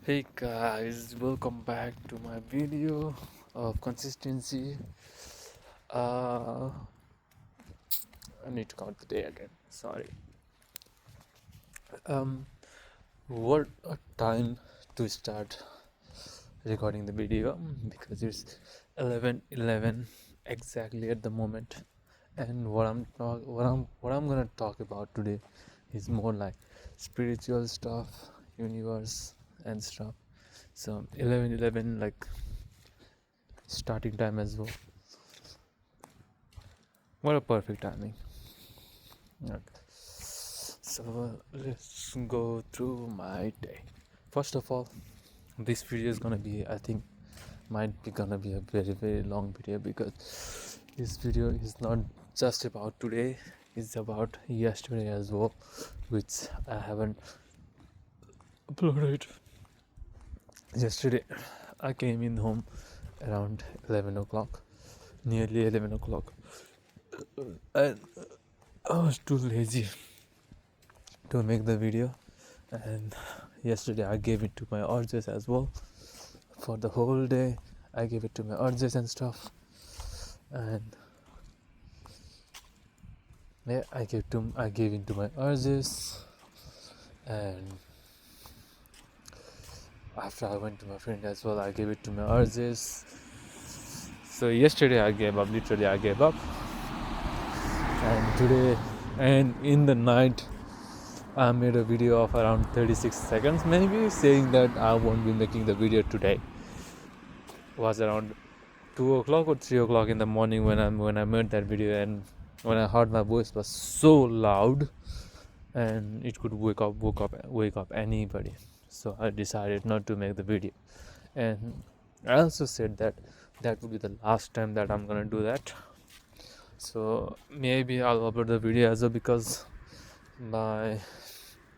Hey guys, welcome back to my video of consistency. Uh, I need to count the day again. Sorry. Um, what a time to start recording the video because it's 11:11 exactly at the moment, and what I'm gonna talk about today is more like spiritual stuff, universe and stuff. So 11:11 like starting time as well. What a perfect timing. Okay. So let's go through my day. First of all, this video is gonna be, I think, might be gonna be a very long video because this video is not just about today, it's about yesterday as well, which I haven't uploaded. Yesterday I came in home around 11 o'clock, nearly 11 o'clock, and I was too lazy to make the video. And yesterday I gave it to my urges as well. For the whole day I gave it to my urges and stuff, and yeah, I gave into my urges. And after I went to my friend as well, I gave it to my urges. So yesterday I gave up, literally I gave up. And today, and in the night, I made a video of around 36 seconds maybe, saying that I won't be making the video today. It was around 2 o'clock or 3 o'clock in the morning when I made that video, and when I heard my voice was so loud and it could wake up anybody. So I decided not to make the video. And I also said that that would be the last time that I'm gonna do that. So maybe I'll upload the video as well, because my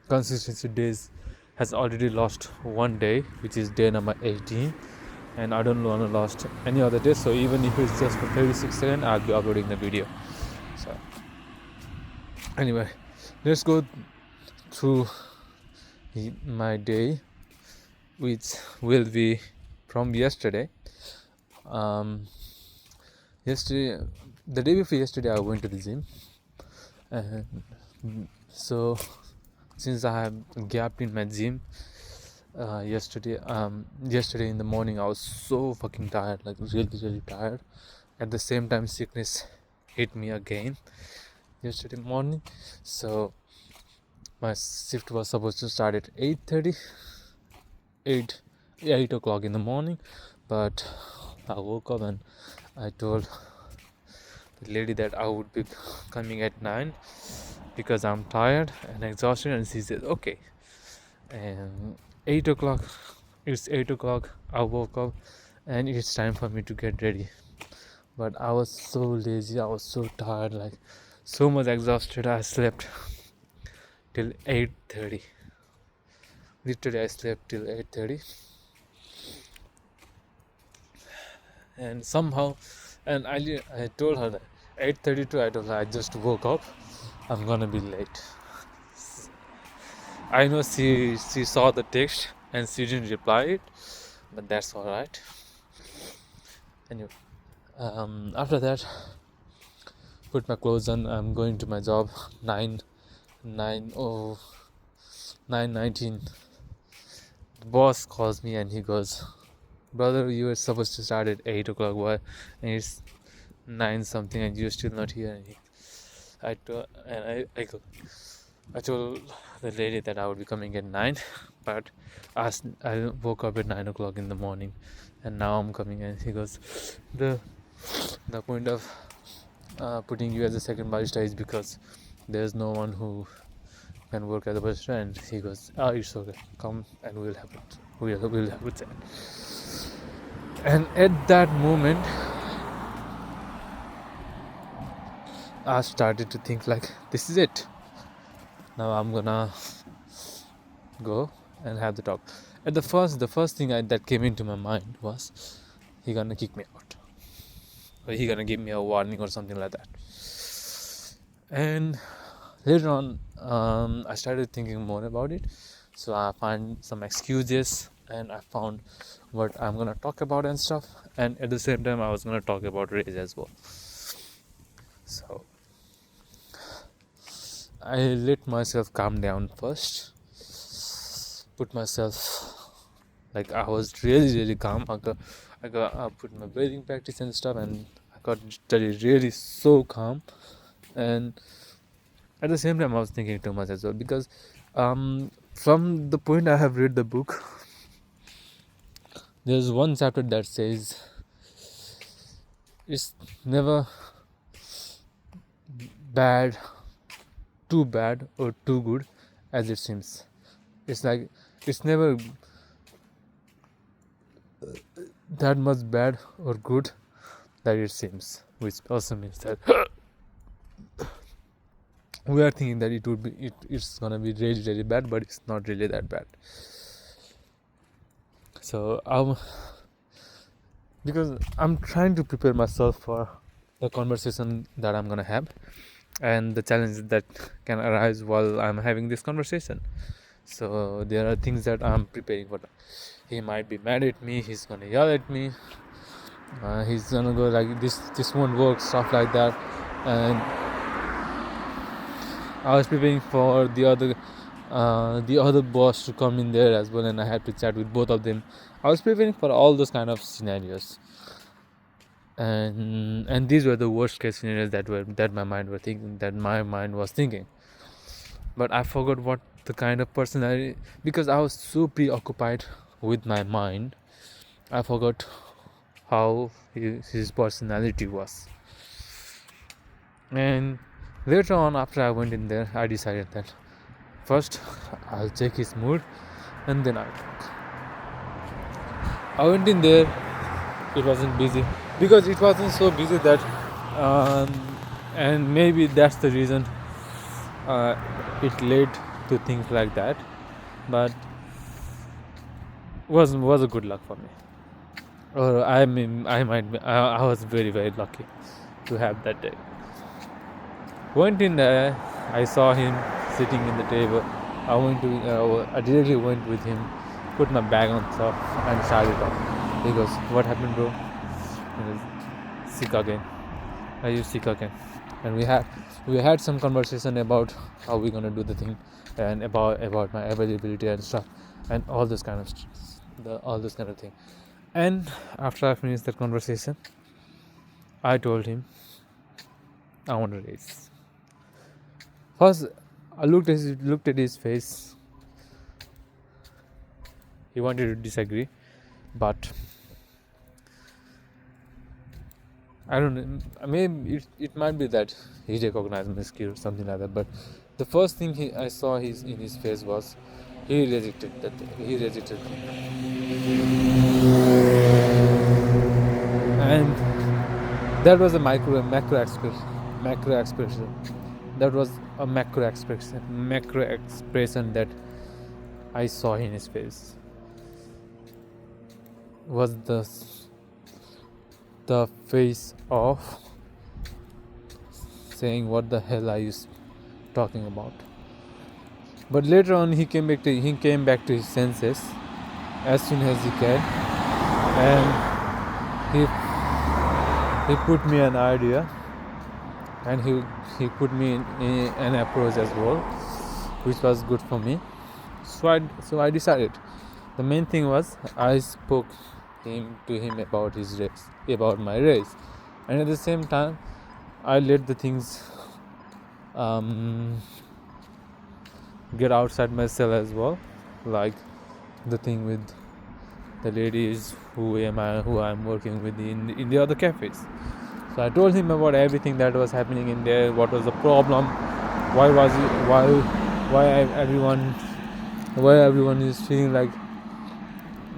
consistency days has already lost one day, which is day number 18, and I don't want to lost any other day. So even if it's just for 36 seconds, I'll be uploading the video. So anyway, let's go through my day, which will be from yesterday. Yesterday, the day before yesterday, I went to the gym, and so since I have gapped in my gym, yesterday in the morning I was so fucking tired, like really tired. At the same time, sickness hit me again yesterday morning. So my shift was supposed to start at 8:30, 8 o'clock in the morning, but I woke up and I told the lady that I would be coming at 9 because I'm tired and exhausted, and she said okay. And 8 o'clock, it's 8 o'clock, I woke up and it's time for me to get ready. But I was so lazy, I was so tired, like so much exhausted. I slept till 8:30. Literally I slept till 8:30, and somehow, and I told her that 8:32, I told her I just woke up, I'm gonna be late. I know she saw the text and she didn't reply it, but that's all right. Anyway, after that, put my clothes on. I'm going to my job. 9:19. The boss calls me and he goes, "Brother, you were supposed to start at 8 o'clock. Why? And it's 9 something, and you're still not here." And I told the lady that I would be coming at 9, but I woke up at 9 o'clock in the morning, and now I'm coming. And he goes, the point of putting you as a second barista is because there's no one who can work as a barista. And he goes, it's okay, come and we'll have it. We'll have it. And at that moment, I started to think like, this is it. Now I'm gonna go and have the talk. At the first thing that came into my mind was, he gonna kick me out, or he gonna give me a warning or something like that. And later on, I started thinking more about it. So I find some excuses and I found what I'm gonna talk about and stuff, and at the same time I was gonna talk about rage as well. So I let myself calm down first, put myself like I was really calm. I put my breathing practice and stuff, and I got really so calm. And at the same time I was thinking too much as well, because from the point I have read the book, there's one chapter that says it's never bad, too bad or too good as it seems. It's like it's never that much bad or good that it seems, which also means that we are thinking that it's gonna be really bad, but it's not really that bad. So because I'm trying to prepare myself for the conversation that I'm gonna have and the challenges that can arise while I'm having this conversation. So there are things that I'm preparing for. He might be mad at me, he's gonna yell at me, he's gonna go like this won't work, stuff like that. And I was preparing for the other boss to come in there as well, and I had to chat with both of them. I was preparing for all those kind of scenarios, and these were the worst case scenarios that my mind was thinking. But I forgot what the kind of personality, because I was so preoccupied with my mind, I forgot how his personality was. And later on, after I went in there, I decided that first I'll check his mood and then I'll talk. I went in there, it wasn't busy, because it wasn't so busy that and maybe that's the reason it led to things like that, but was a good luck for me, or I was very lucky to have that day. Went in there, I saw him sitting in the table. I directly went with him, put my bag on top and started talking. He goes, "What happened, bro?" He goes, "Sick again. Are you sick again?" And we had some conversation about how we're gonna do the thing, and about my availability and stuff, and all those kind of thing. And after I finished that conversation, I told him I want to race. First, I looked at his face. He wanted to disagree, but I don't know. Maybe it might be that he recognized my skill or something like that. But the first thing I saw in his face was he rejected that thing. He rejected me, and that was a macro expression. That was a macro expression that I saw in his face. Was the face of saying, "What the hell are you talking about?" But later on, he came back to his senses as soon as he can, and he put me an idea, and he put me in an approach as well, which was good for me. So I decided. The main thing was I spoke to him about his race, about my race, and at the same time I let the things get outside myself as well, like the thing with the ladies who I'm working with in the other cafes. So I told him about everything that was happening in there, what was the problem, why everyone is feeling like,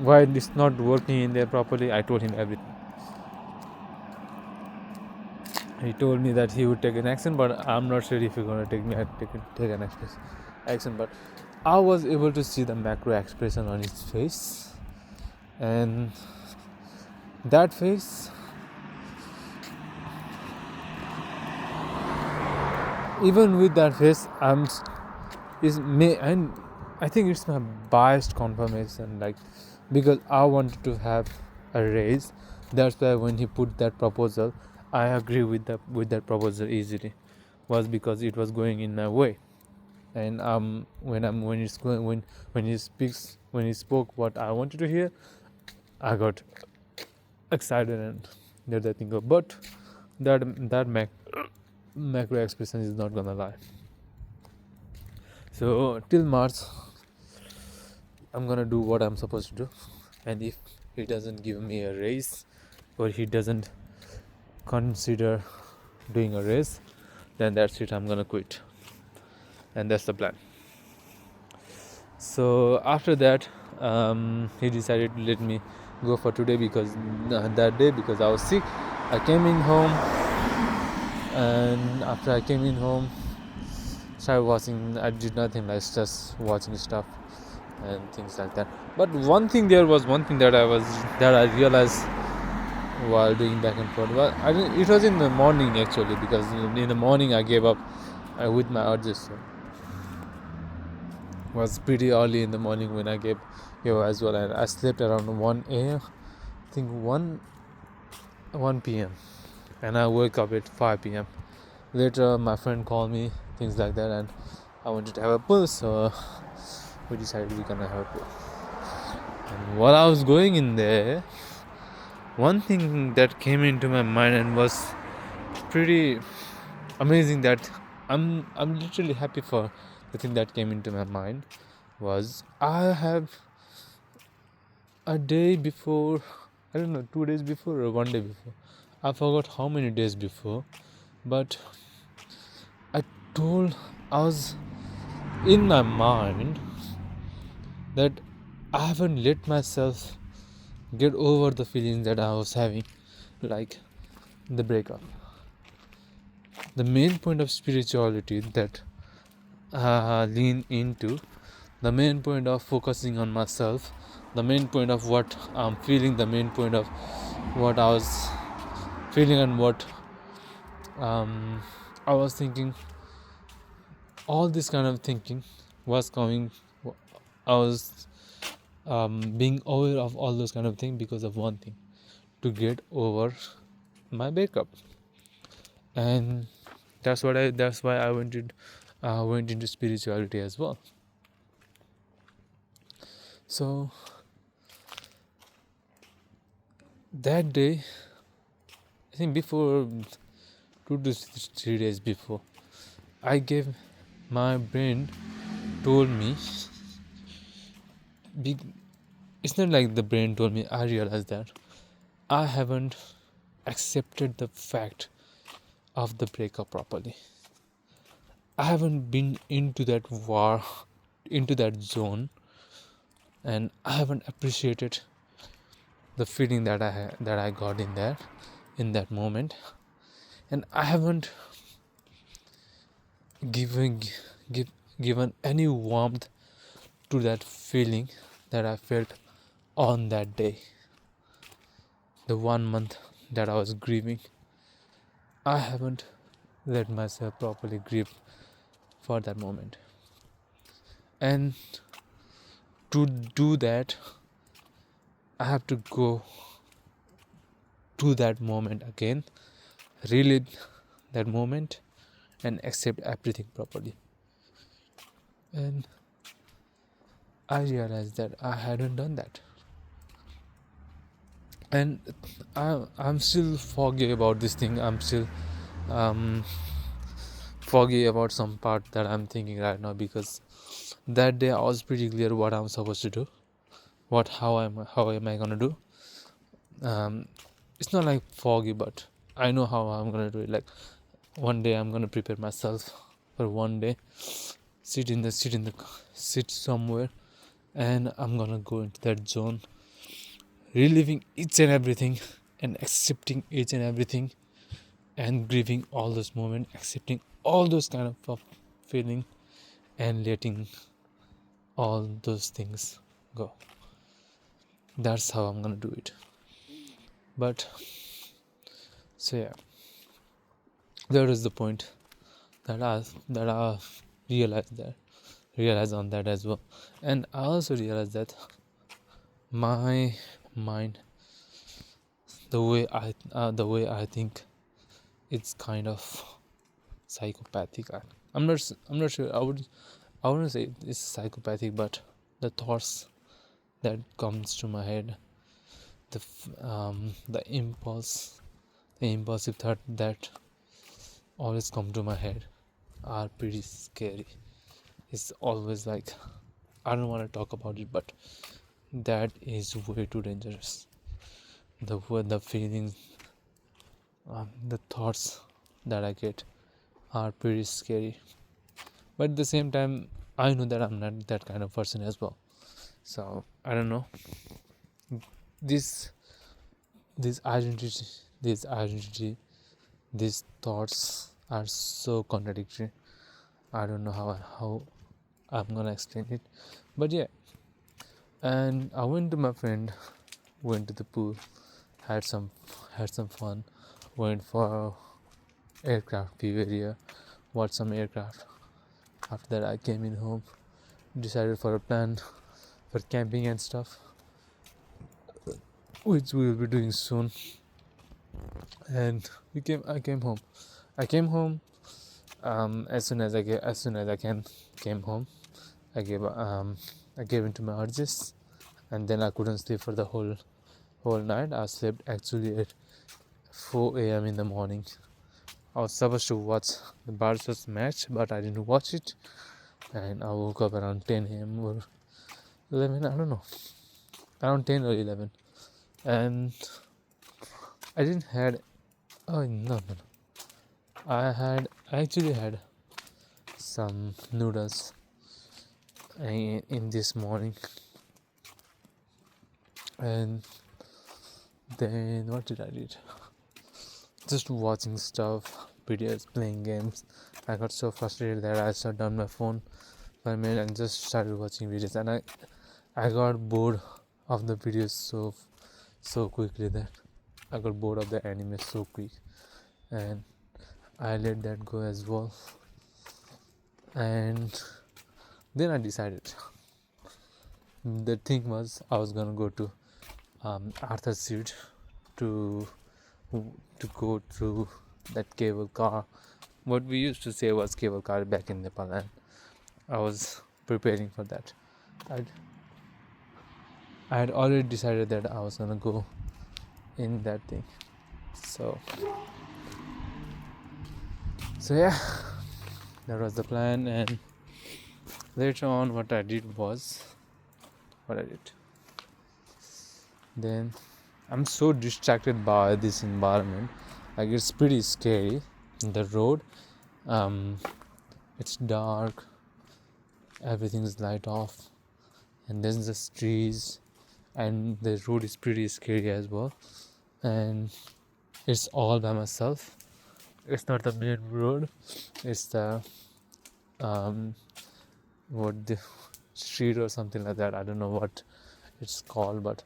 why it's not working in there properly. I told him everything. He told me that he would take an action, but I'm not sure if he's gonna take an action. But I was able to see the macro expression on his face, and that face, even with that face, I think it's my biased confirmation, like, because I wanted to have a raise. That's why when he put that proposal, I agree with that proposal easily, was because it was going in my way. And when he spoke what I wanted to hear, I got excited and let that thing go. But that macro expression is not gonna lie. So till March, I'm gonna do what I'm supposed to do, and if he doesn't give me a raise, or he doesn't consider doing a raise, then that's it. I'm gonna quit, and that's the plan. So after that, he decided to let me go for today because that day, because I was sick. I came in home, and after I came in home, started watching. I did nothing, like just watching stuff and things like that. But one thing that I realized while doing back and forth. Well, it was in the morning actually, because in the morning I gave up with my urges. So it was pretty early in the morning when I gave up as well, and I slept around 1 a.m. I think 1 p.m. and I woke up at 5 p.m. Later, my friend called me, things like that, and I wanted to have a pull, so we decided we're gonna have a pull. And while I was going in there, one thing that came into my mind and was pretty amazing, that I'm literally happy for the thing that came into my mind, was I have a day before, I don't know, 2 days before or 1 day before, I forgot how many days before, but I told, I was in my mind that I haven't let myself get over the feelings that I was having, like the breakup. The main point of spirituality that lean into, the main point of focusing on myself, the main point of what I'm feeling, the main point of what I was feeling and what I was thinking, all this kind of thinking was coming. I was being aware of all those kind of things because of one thing: to get over my breakup. And that's why I went into spirituality as well. So that day, I think before 2 to 3 days before, I gave, my brain told me, it's not like the brain told me, I realized that I haven't accepted the fact of the breakup properly. I haven't been into that war, into that zone, and I haven't appreciated the feeling that I got in there, in that moment, and I haven't given any warmth to that feeling that I felt on that day, the 1 month that I was grieving. I haven't let myself properly grieve for that moment, and to do that, I have to go to that moment again, relive that moment, and accept everything properly. And I realized that I hadn't done that, and I'm still foggy about this thing. I'm still foggy about some part that I'm thinking right now, because that day I was pretty clear what I'm supposed to do, how am I gonna do. It's not like foggy, but I know how I'm gonna do it. Like, one day I'm gonna prepare myself for one day, sit somewhere, and I'm gonna go into that zone, reliving each and everything, and accepting each and everything, and grieving all those moments, accepting all those kind of feeling, and letting all those things go. That's how I'm gonna do it. But so yeah, that is the point that I realized realize on that as well. And I also realized that my mind, the way I think, it's kind of psychopathic. I'm not sure. I wouldn't say it's psychopathic, but the thoughts that comes to my head, the impulsive thought that always come to my head are pretty scary. It's always like, I don't want to talk about it, but that is way too dangerous. The feelings, the thoughts that I get are pretty scary. But at the same time, I know that I'm not that kind of person as well. So I don't know. This this identity, this identity, these thoughts are so contradictory. I don't know how I'm gonna explain it, but yeah. And I went to my friend, went to the pool, had some had some fun, went for aircraft view area, watched some aircraft. After that, I came in home, decided for a plan for camping and stuff, which we will be doing soon. And I came home. I came home as soon as I came home. I gave into my urges, and then I couldn't sleep for the whole night. I slept actually at 4 a.m. in the morning. I was supposed to watch the Barca's match, but I didn't watch it, and I woke up around 10 a.m. or 11. I don't know, around 10 or 11, and I didn't had. Oh no. I actually had some noodles in this morning, and then what did I did? Just watching stuff, videos, playing games. I got so frustrated that I shut down my phone for a minute and just started watching videos. And I got bored of the videos so quickly that I got bored of the anime so quick, and I let that go as well. And then I decided. The thing was, I was gonna go to Arthur Street to go through that cable car. What we used to say was cable car back in Nepal, and I was preparing for that. I had already decided that I was gonna go in that thing. So yeah, that was the plan. And later on, what I did, then I'm so distracted by this environment. Like, it's pretty scary. The road, it's dark, everything's light off, and there's just trees, and the road is pretty scary as well. And it's all by myself. It's not the main road, it's the what the street or something like that. I don't know what it's called, but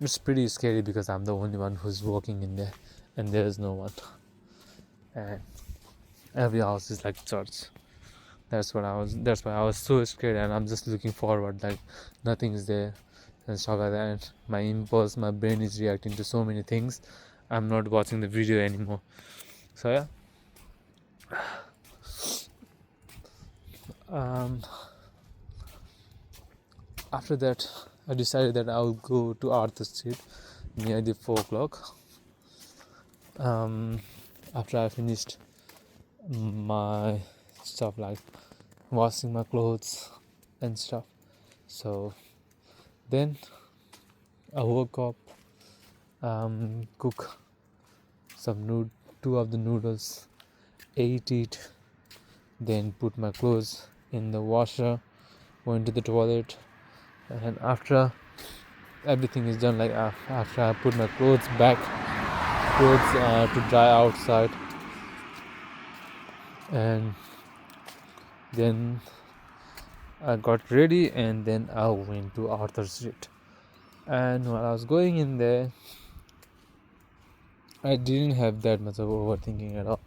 it's pretty scary because I'm the only one who's walking in there, and there's no one, and every house is like church. That's why I was so scared, and I'm just looking forward, like nothing is there and stuff like that. And my brain is reacting to so many things. I'm not watching the video anymore. So yeah. After that, I decided that I'll go to Arthur Street near the 4 o'clock. After I finished my stuff, like washing my clothes and stuff. So then I woke up, cook some 2 of the noodles, ate it, then put my clothes in the washer, went to the toilet, and after everything is done, like after I put my clothes to dry outside, and then I got ready, and then I went to Arthur Street. And while I was going in there, I didn't have that much of overthinking at all.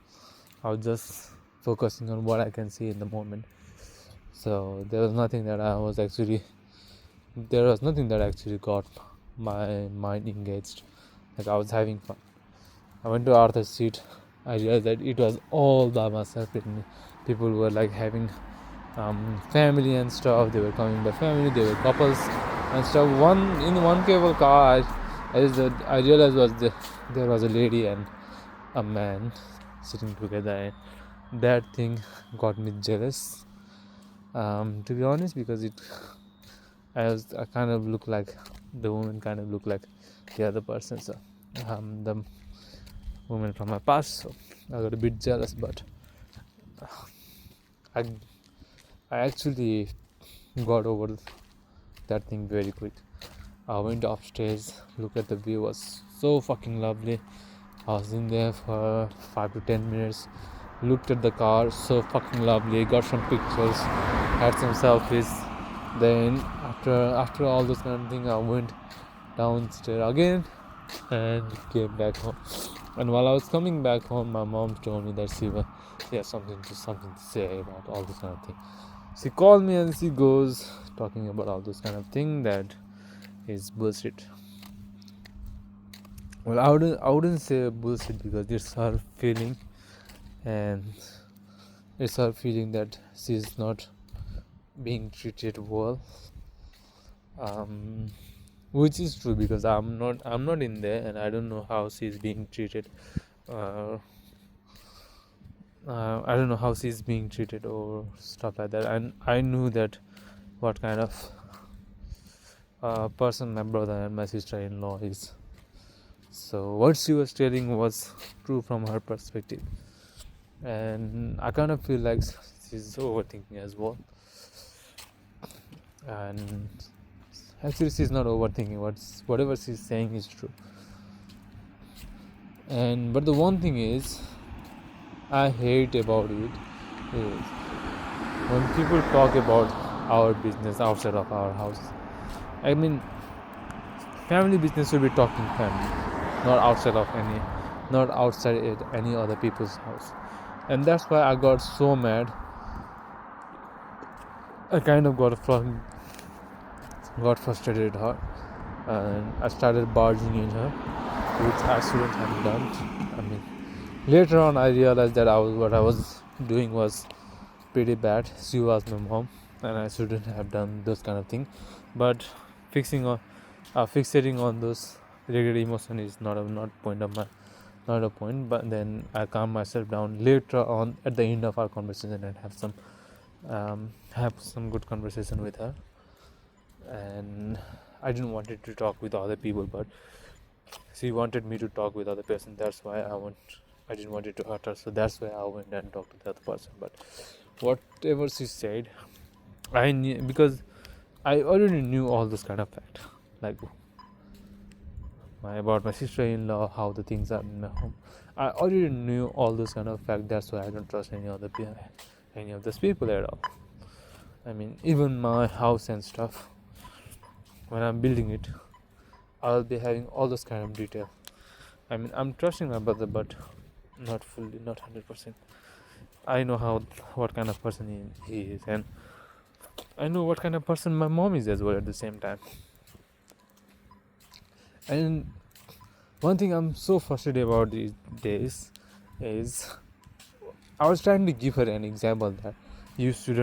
I was just focusing on what I can see in the moment. So there was nothing that actually got my mind engaged. Like I was having fun. I went to Arthur's Seat. I realized that it was all by myself. People were like having family and stuff. They were coming by family. They were couples and stuff. One cable car, I realized there was a lady and a man sitting together, and that thing got me jealous. To be honest, because I kind of look like the woman, kind of look like the other person. So the woman from my past. So I got a bit jealous, but I I actually got over that thing very quick. I went upstairs, look at the view, was so fucking lovely. I was in there for 5 to 10 minutes, looked at the car, so fucking lovely, got some pictures, had some selfies. Then after all those kind of things, I went downstairs again and came back home. And while I was coming back home, my mom told me that she has something to say about all this kind of thing. She called me and she goes talking about all this kind of thing that is bullshit. Well, I wouldn't say bullshit because it's her feeling, and it's her feeling that she's not being treated well. Which is true because I'm not in there and I don't know how she's being treated. I don't know how she's being treated or stuff like that. And I knew that what kind of person my brother and my sister-in-law is. So what she was telling was true from her perspective, and I kind of feel like she's overthinking as well. And actually, she's not overthinking. Whatever she's saying is true. But the one thing is, I hate about it is when people talk about our business outside of our house. I mean, family business should be talking family, not outside any other people's house. And that's why I got so mad. I kind of got frustrated with her, and I started barging in her, which I shouldn't have done. I mean, later on I realized that what I was doing was pretty bad. She was my mom, and I shouldn't have done those kind of things. But fixating on those regret emotion is not a point. But then I calm myself down later on at the end of our conversation and have some good conversation with her. And I didn't want to talk with other people, but she wanted me to talk with other person. That's why I didn't want it to hurt her, so that's why I went and talked to the other person. But whatever she said, I knew, because I already knew all this kind of fact, like about my sister-in-law, how the things are in my home. I already knew all this kind of fact. That's why I don't trust any of those people at all. I mean, even my house and stuff, when I'm building it, I'll be having all those kind of detail. I mean, I'm trusting my brother, but not fully, not 100%. I know what kind of person he is, and I know what kind of person my mom is as well at the same time. And one thing I'm so frustrated about these days is I was trying to give her an example that you should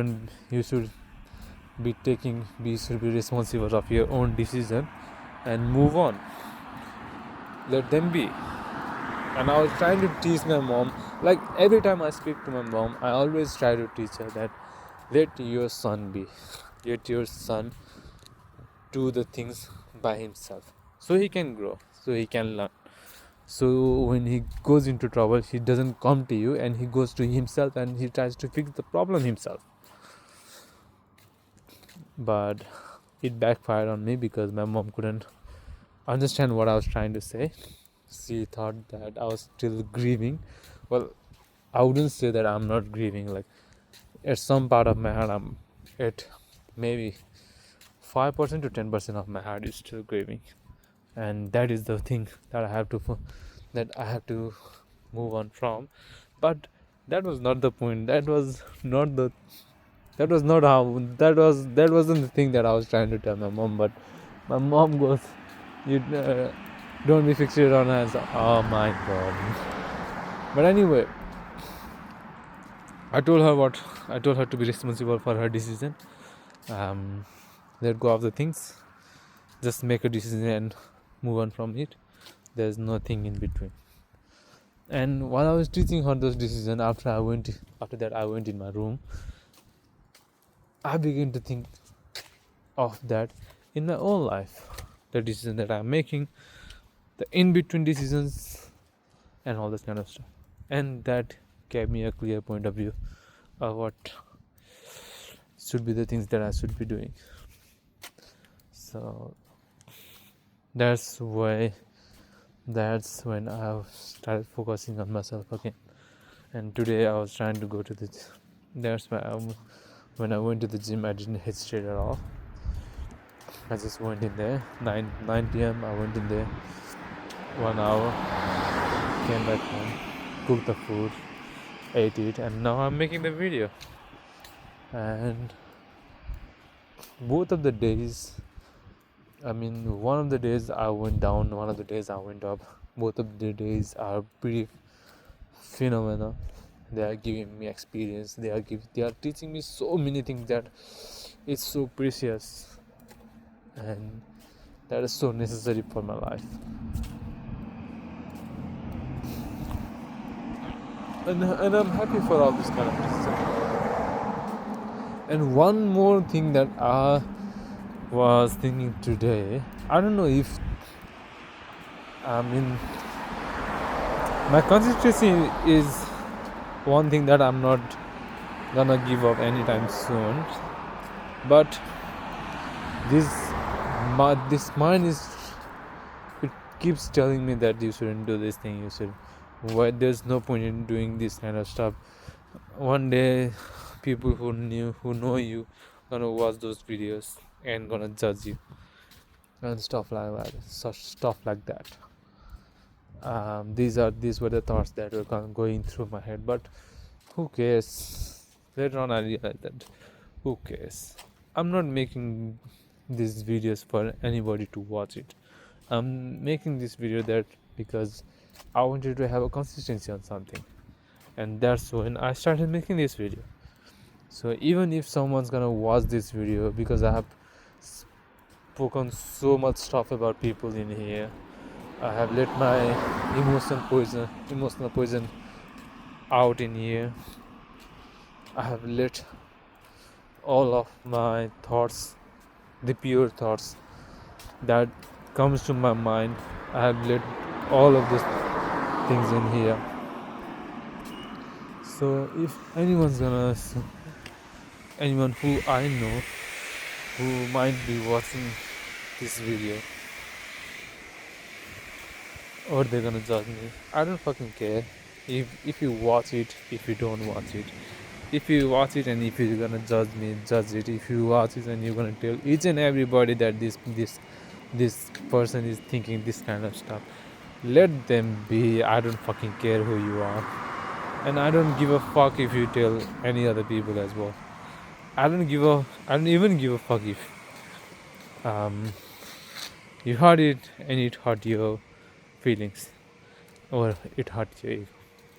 be responsible of your own decision and move on. Let them be. And I was trying to teach my mom, like every time I speak to my mom, I always try to teach her that let your son be. Let your son do the things by himself, so he can grow, so he can learn. So when he goes into trouble, he doesn't come to you, and he goes to himself and he tries to fix the problem himself. But it backfired on me because my mom couldn't understand what I was trying to say. She thought that I was still grieving. Well, I wouldn't say that I'm not grieving. Like at some part of my heart, I'm at maybe 5% to 10% of my heart is still grieving, and that is the thing that I have to move on from. But that was not the point. That was not the That was not how. That wasn't the thing that I was trying to tell my mom. But my mom goes, "You don't be fixated on her." So, oh my god. But anyway, I told her what. I told her to be responsible for her decision. Let go of the things. Just make a decision and move on from it. There's nothing in between. And while I was teaching her those decisions, after that I went in my room. I began to think of that in my own life, the decision that I'm making, the in between decisions, and all this kind of stuff. And that gave me a clear point of view of what should be the things that I should be doing. So that's when I started focusing on myself again. And today I was trying to go to the. That's why when I went to the gym, I didn't hesitate at all. I just went in there 9 p.m. I went in there 1 hour, came back home, cooked the food, ate it, and now I'm making the video. And both of the days, one of the days I went down, one of the days I went up. Both of the days are pretty phenomenal. They are giving me experience. They are teaching me so many things that it's so precious, and that is so necessary for my life. And I'm happy for all this kind of decision. And one more thing that I was thinking today, I don't know if my consistency is one thing that I'm not gonna give up anytime soon. But this mind it keeps telling me that you shouldn't do this thing. There's no point in doing this kind of stuff. One day, people who know you, gonna watch those videos and gonna judge you and stuff like that. Such stuff like that. These were the thoughts that were going through my head. But who cares? Later on, I realized that who cares? I'm not making these videos for anybody to watch it. I'm making this video because I wanted to have a consistency on something, and that's when I started making this video. So even if someone's gonna watch this video, because I have spoken so much stuff about people in here, I have let my emotional poison out in here. I have let all of my thoughts, the pure thoughts that comes to my mind, I have let all of these things in here. So if anyone who I know who might be watching this video, or they're gonna judge me, I don't fucking care. If you watch it, if you don't watch it, if you watch it and if you're gonna judge me, judge it. If you watch it and you're gonna tell each and everybody that this person is thinking this kind of stuff, let them be. I don't fucking care who you are, and I don't give a fuck if you tell any other people as well. I don't even give a fuck if you heard it and it hurt your feelings or it hurt your ego.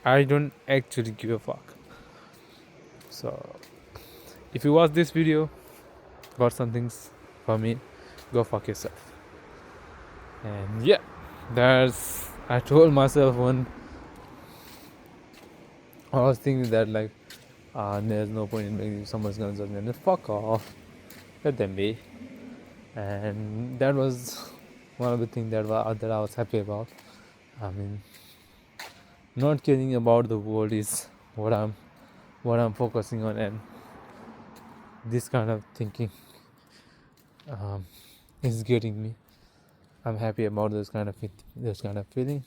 I don't actually give a fuck. So if you watch this video, got some things for me, go fuck yourself. And yeah, I told myself I was thinking that there's no point in making someone's gonna judge me, and fuck off, let them be. And that was one of the things that I was happy about. Not caring about the world is what I'm focusing on, and this kind of thinking is getting me. I'm happy about those kind of feeling,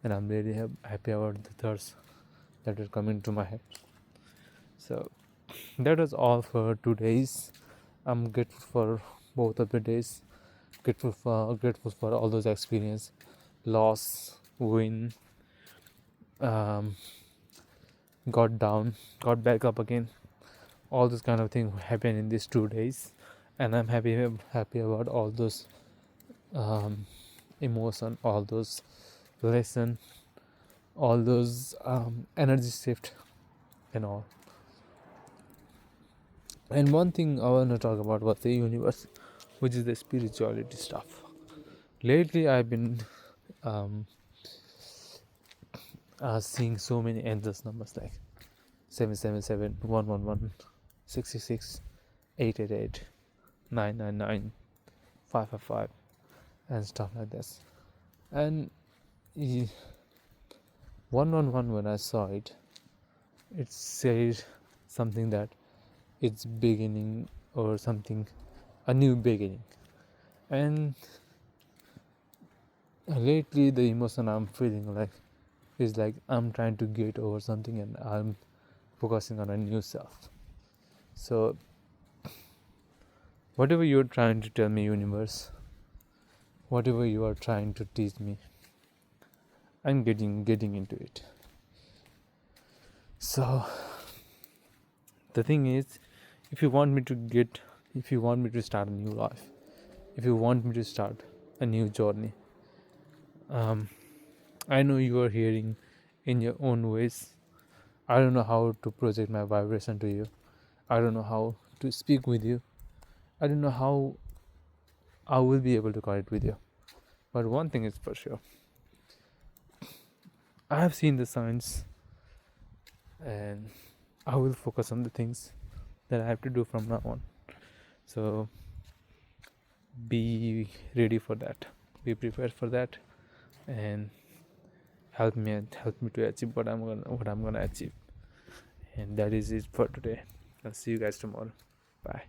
and I'm really happy about the thoughts that are coming to my head. So that was all for 2 days. I'm grateful for both of the days. Grateful for all those experience, loss, win, got down, got back up again. all those kind of things happen in these 2 days, and I'm happy about all those emotion, all those lesson, all those energy shift and all. And one thing I want to talk about was the universe, which is the spirituality stuff. Lately I've been um, seeing so many endless numbers like 777, 111, 66, 888, 999, 555, and stuff like this. And 111, when I saw it, it said something that it's beginning or something, a new beginning. And lately the emotion I'm feeling like is like I'm trying to get over something and I'm focusing on a new self. So whatever you're trying to tell me, universe, whatever you are trying to teach me, I'm getting into it. So the thing is, if you want me to start a new life, if you want me to start a new journey, I know you are hearing in your own ways. I don't know how to project my vibration to you. I don't know how to speak with you. I don't know how I will be able to connect with you. But one thing is for sure, I have seen the signs, and I will focus on the things that I have to do from now on. So be ready for that. Be prepared for that, and help me to achieve what I'm gonna achieve. And that is it for today. I'll see you guys tomorrow. Bye.